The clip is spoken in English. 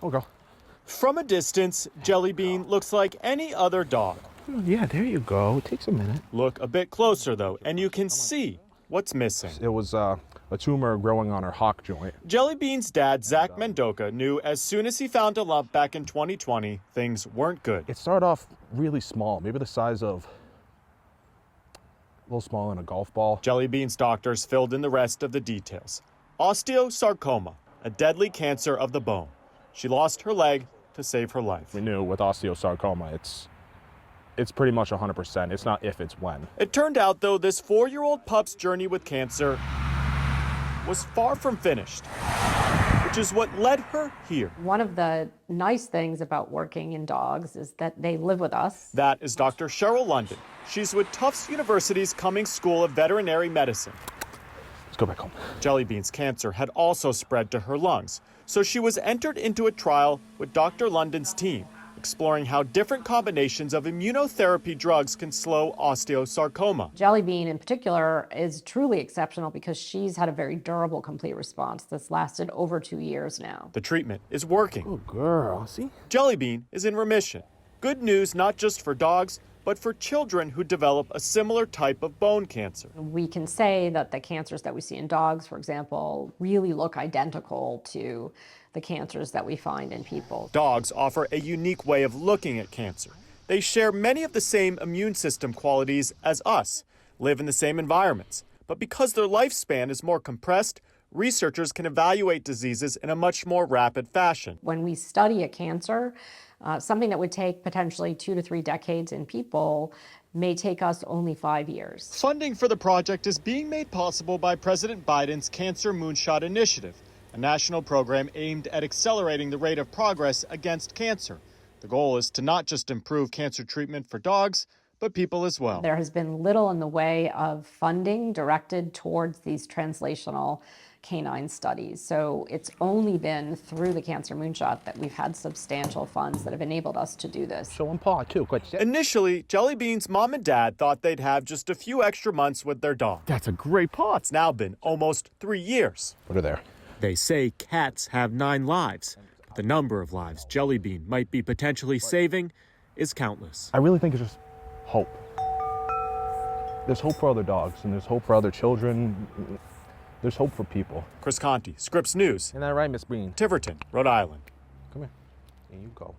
Oh, go. From a distance, Jellybean looks like any other dog. Yeah, there you go. It takes a minute. Look a bit closer, though, and you can see what's missing. It was a tumor growing on her hock joint. Jellybean's dad, Zach Mendonca, knew as soon as he found a lump back in 2020, things weren't good. It started off really small, maybe the size of a little smaller than a golf ball. Jellybean's doctors filled in the rest of the details. Osteosarcoma, a deadly cancer of the bone. She lost her leg to save her life. We knew with osteosarcoma, it's pretty much 100%. It's not if, it's when. It turned out, though, this 4-year-old pup's journey with cancer was far from finished, which is what led her here. One of the nice things about working in dogs is that they live with us. That is Dr. Cheryl London. She's with Tufts University's Cummings School of Veterinary Medicine. Let's go back home. Jellybean's cancer had also spread to her lungs, so she was entered into a trial with Dr. London's team, exploring how different combinations of immunotherapy drugs can slow osteosarcoma. Jellybean in particular is truly exceptional because she's had a very durable complete response that's lasted over 2 years now. The treatment is working. Good girl, see? Jellybean is in remission. Good news not just for dogs, but for children who develop a similar type of bone cancer. We can say that the cancers that we see in dogs, for example, really look identical to the cancers that we find in people. Dogs offer a unique way of looking at cancer. They share many of the same immune system qualities as us, live in the same environments. But because their lifespan is more compressed, researchers can evaluate diseases in a much more rapid fashion. When we study a cancer, something that would take potentially 2 to 3 decades in people may take us only 5 years. Funding for the project is being made possible by President Biden's Cancer Moonshot Initiative, a national program aimed at accelerating the rate of progress against cancer. The goal is to not just improve cancer treatment for dogs, but people as well. There has been little in the way of funding directed towards these translational canine studies. So it's only been through the Cancer Moonshot that we've had substantial funds that have enabled us to do this. Showing paw, too. Good. Initially, Jellybean's mom and dad thought they'd have just a few extra months with their dog. That's a great paw. It's now been almost 3 years. Put her there. They say cats have 9 lives, but the number of lives Jellybean might be potentially saving is countless. I really think it's just hope. There's hope for other dogs, and there's hope for other children. There's hope for people. Chris Conti, Scripps News. Isn't that right, Miss Breen? Tiverton, Rhode Island. Come here. There you go.